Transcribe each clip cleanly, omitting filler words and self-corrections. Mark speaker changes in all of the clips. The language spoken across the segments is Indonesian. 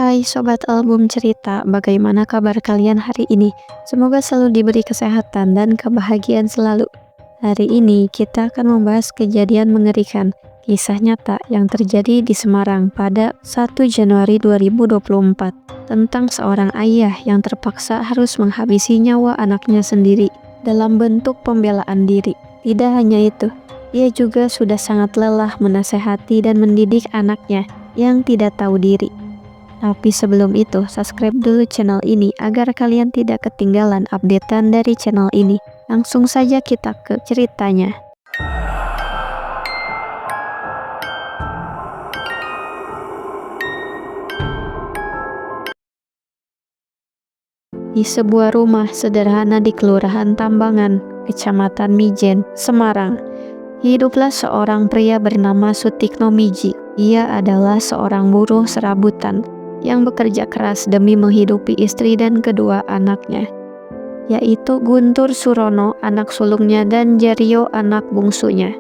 Speaker 1: Hai Sobat Album Cerita, bagaimana kabar kalian hari ini? Semoga selalu diberi kesehatan dan kebahagiaan selalu. Hari ini kita akan membahas kejadian mengerikan, kisah nyata yang terjadi di Semarang pada 1 Januari 2024 tentang seorang ayah yang terpaksa harus menghabisi nyawa anaknya sendiri dalam bentuk pembelaan diri. Tidak hanya itu, ia juga sudah sangat lelah menasehati dan mendidik anaknya yang tidak tahu diri. Tapi sebelum itu, subscribe dulu channel ini agar kalian tidak ketinggalan updatean dari channel ini. Langsung saja kita ke ceritanya. Di sebuah rumah sederhana di Kelurahan Tambangan, Kecamatan Mijen, Semarang, hiduplah seorang pria bernama Sutikno Miji. Ia adalah seorang buruh serabutan yang bekerja keras demi menghidupi istri dan kedua anaknya, yaitu Guntur Surono, anak sulungnya, dan Jaryo, anak bungsunya.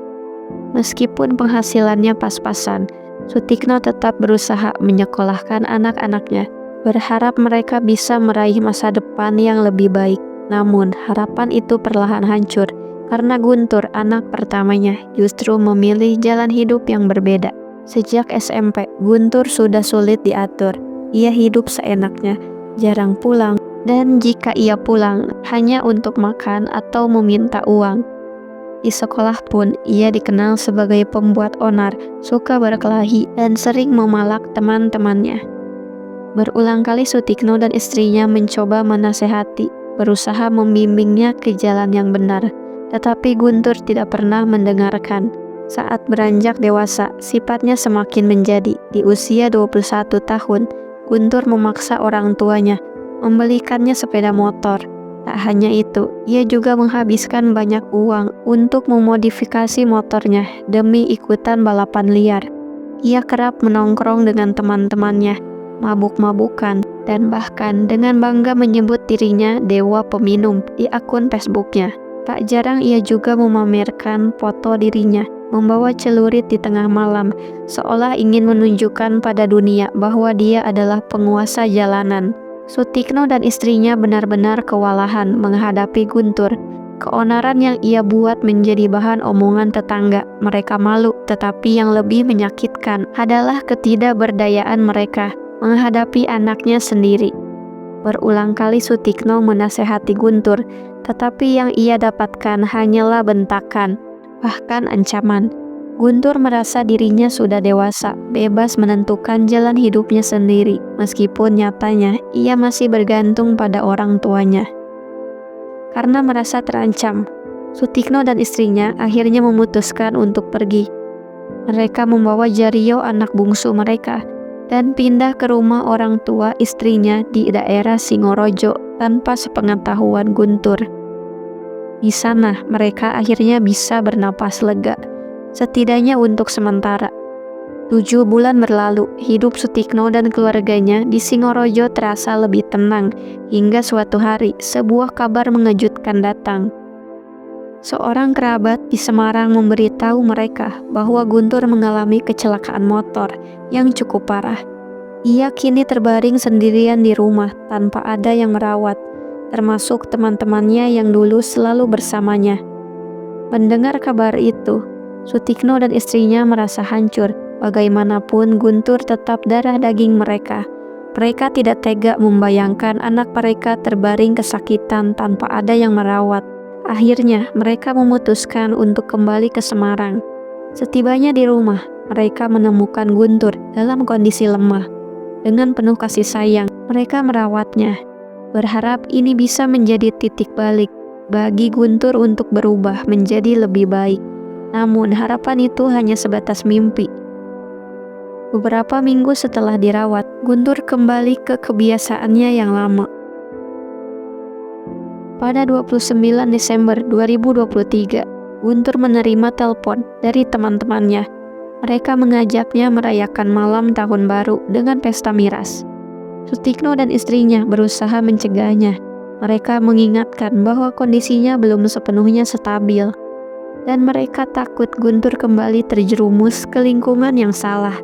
Speaker 1: Meskipun penghasilannya pas-pasan, Sutikno tetap berusaha menyekolahkan anak-anaknya, berharap mereka bisa meraih masa depan yang lebih baik. Namun, harapan itu perlahan hancur karena Guntur, anak pertamanya, justru memilih jalan hidup yang berbeda. Sejak SMP, Guntur sudah sulit diatur. Ia hidup seenaknya, jarang pulang, dan jika ia pulang, hanya untuk makan atau meminta uang. Di sekolah pun, ia dikenal sebagai pembuat onar, suka berkelahi, dan sering memalak teman-temannya. Berulang kali Sutikno dan istrinya mencoba menasehati, berusaha membimbingnya ke jalan yang benar, tetapi Guntur tidak pernah mendengarkan. Saat beranjak dewasa, sifatnya semakin menjadi. Di usia 21 tahun, Guntur memaksa orang tuanya membelikannya sepeda motor. Tak hanya itu, ia juga menghabiskan banyak uang untuk memodifikasi motornya demi ikutan balapan liar. Ia kerap menongkrong dengan teman-temannya, mabuk-mabukan, dan bahkan dengan bangga menyebut dirinya dewa peminum di akun Facebooknya. Tak jarang ia juga memamerkan foto dirinya membawa celurit di tengah malam, seolah ingin menunjukkan pada dunia bahwa dia adalah penguasa jalanan. Sutikno dan istrinya benar-benar kewalahan menghadapi Guntur. Keonaran yang ia buat menjadi bahan omongan tetangga. Mereka malu, tetapi yang lebih menyakitkan adalah ketidakberdayaan mereka menghadapi anaknya sendiri. Berulang kali Sutikno menasehati Guntur, tetapi yang ia dapatkan hanyalah bentakan, bahkan ancaman. Guntur merasa dirinya sudah dewasa, bebas menentukan jalan hidupnya sendiri, meskipun nyatanya ia masih bergantung pada orang tuanya. Karena merasa terancam, Sutikno dan istrinya akhirnya memutuskan untuk pergi. Mereka membawa Jaryo, anak bungsu mereka, dan pindah ke rumah orang tua istrinya di daerah Singorojo tanpa sepengetahuan Guntur. Di sana, mereka akhirnya bisa bernapas lega, setidaknya untuk sementara. 7 bulan berlalu, hidup Sutikno dan keluarganya di Singorojo terasa lebih tenang, hingga suatu hari sebuah kabar mengejutkan datang. Seorang kerabat di Semarang memberitahu mereka bahwa Guntur mengalami kecelakaan motor yang cukup parah. Ia kini terbaring sendirian di rumah tanpa ada yang merawat, termasuk teman-temannya yang dulu selalu bersamanya. Mendengar kabar itu, Sutikno dan istrinya merasa hancur. Bagaimanapun Guntur tetap darah daging mereka. Mereka tidak tega membayangkan anak mereka terbaring kesakitan tanpa ada yang merawat. Akhirnya mereka memutuskan untuk kembali ke Semarang. Setibanya di rumah, mereka menemukan Guntur dalam kondisi lemah. Dengan penuh kasih sayang, mereka merawatnya, berharap ini bisa menjadi titik balik bagi Guntur untuk berubah menjadi lebih baik. Namun harapan itu hanya sebatas mimpi. Beberapa minggu setelah dirawat, Guntur kembali ke kebiasaannya yang lama. Pada 29 Desember 2023, Guntur menerima telepon dari teman-temannya. Mereka mengajaknya merayakan malam tahun baru dengan pesta miras. Sutikno dan istrinya berusaha mencegahnya. Mereka mengingatkan bahwa kondisinya belum sepenuhnya stabil, dan mereka takut Guntur kembali terjerumus ke lingkungan yang salah.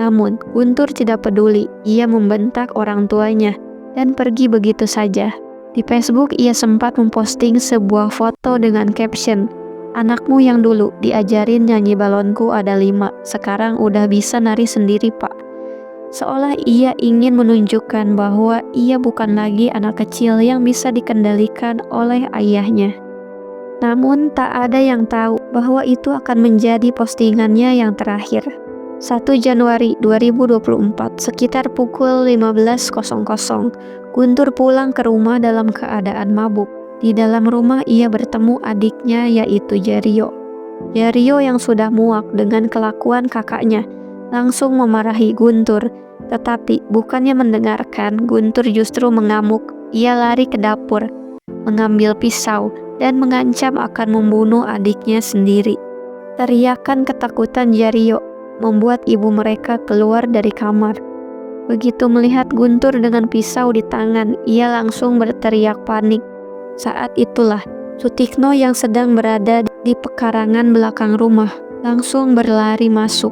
Speaker 1: Namun, Guntur tidak peduli. Ia membentak orang tuanya dan pergi begitu saja. Di Facebook, ia sempat memposting sebuah foto dengan caption, "Anakmu yang dulu diajarin nyanyi balonku ada 5, sekarang udah bisa nari sendiri, Pak." Seolah ia ingin menunjukkan bahwa ia bukan lagi anak kecil yang bisa dikendalikan oleh ayahnya. Namun tak ada yang tahu bahwa itu akan menjadi postingannya yang terakhir. 1 Januari 2024, sekitar pukul 15.00, Guntur pulang ke rumah dalam keadaan mabuk. Di dalam rumah ia bertemu adiknya yaitu Jario. Jario yang sudah muak dengan kelakuan kakaknya langsung memarahi Guntur. Tetapi bukannya mendengarkan, Guntur justru mengamuk. Ia lari ke dapur, mengambil pisau, dan mengancam akan membunuh adiknya sendiri. Teriakan ketakutan Jario membuat ibu mereka keluar dari kamar. Begitu melihat Guntur dengan pisau di tangan, ia langsung berteriak panik. Saat itulah Sutikno yang sedang berada di pekarangan belakang rumah langsung berlari masuk.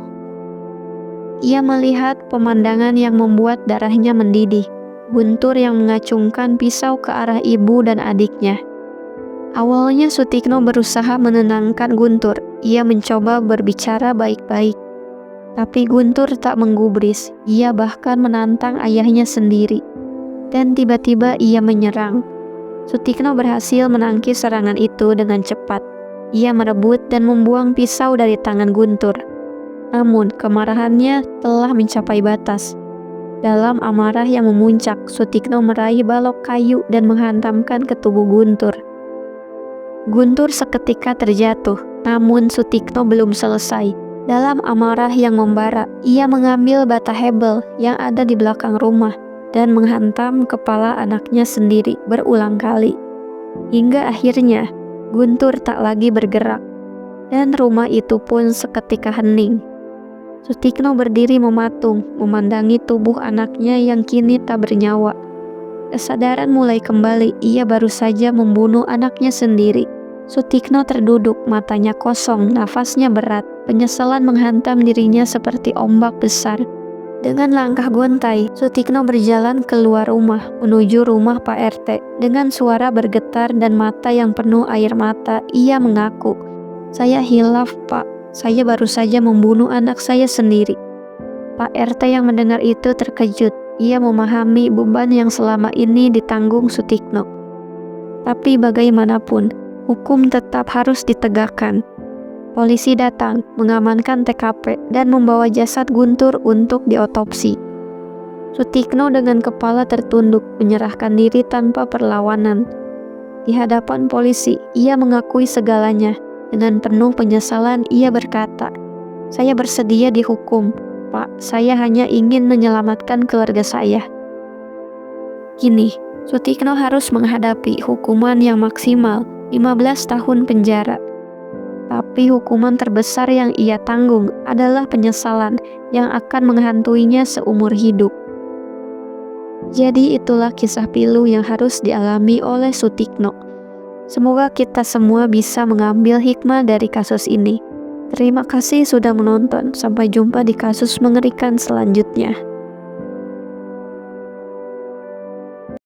Speaker 1: Ia melihat pemandangan yang membuat darahnya mendidih. Guntur yang mengacungkan pisau ke arah ibu dan adiknya. Awalnya Sutikno berusaha menenangkan Guntur. Ia mencoba berbicara baik-baik. Tapi Guntur tak menggubris. Ia bahkan menantang ayahnya sendiri. Dan tiba-tiba ia menyerang. Sutikno berhasil menangkis serangan itu dengan cepat. Ia merebut dan membuang pisau dari tangan Guntur. Namun kemarahannya telah mencapai batas. Dalam amarah yang memuncak, Sutikno meraih balok kayu dan menghantamkan ke tubuh Guntur. Guntur seketika terjatuh, namun Sutikno belum selesai. Dalam amarah yang membara, ia mengambil bata hebel yang ada di belakang rumah dan menghantam kepala anaknya sendiri berulang kali. Hingga akhirnya, Guntur tak lagi bergerak, dan rumah itu pun seketika hening. Sutikno berdiri mematung, memandangi tubuh anaknya yang kini tak bernyawa. Kesadaran mulai kembali, ia baru saja membunuh anaknya sendiri. Sutikno terduduk, matanya kosong, nafasnya berat. Penyesalan menghantam dirinya seperti ombak besar. Dengan langkah gontai, Sutikno berjalan keluar rumah, menuju rumah Pak RT. Dengan suara bergetar dan mata yang penuh air mata, ia mengaku, "Saya hilaf, Pak. Saya baru saja membunuh anak saya sendiri." Pak RT yang mendengar itu terkejut. Ia memahami beban yang selama ini ditanggung Sutikno. Tapi bagaimanapun, hukum tetap harus ditegakkan. Polisi datang, mengamankan TKP, dan membawa jasad Guntur untuk diotopsi. Sutikno dengan kepala tertunduk menyerahkan diri tanpa perlawanan. Di hadapan polisi, ia mengakui segalanya. Dengan penuh penyesalan, ia berkata, "Saya bersedia dihukum, Pak. Saya hanya ingin menyelamatkan keluarga saya." Kini, Sutikno harus menghadapi hukuman yang maksimal 15 tahun penjara. Tapi hukuman terbesar yang ia tanggung adalah penyesalan yang akan menghantuinya seumur hidup. Jadi itulah kisah pilu yang harus dialami oleh Sutikno. Semoga kita semua bisa mengambil hikmah dari kasus ini. Terima kasih sudah menonton. Sampai jumpa di kasus mengerikan selanjutnya.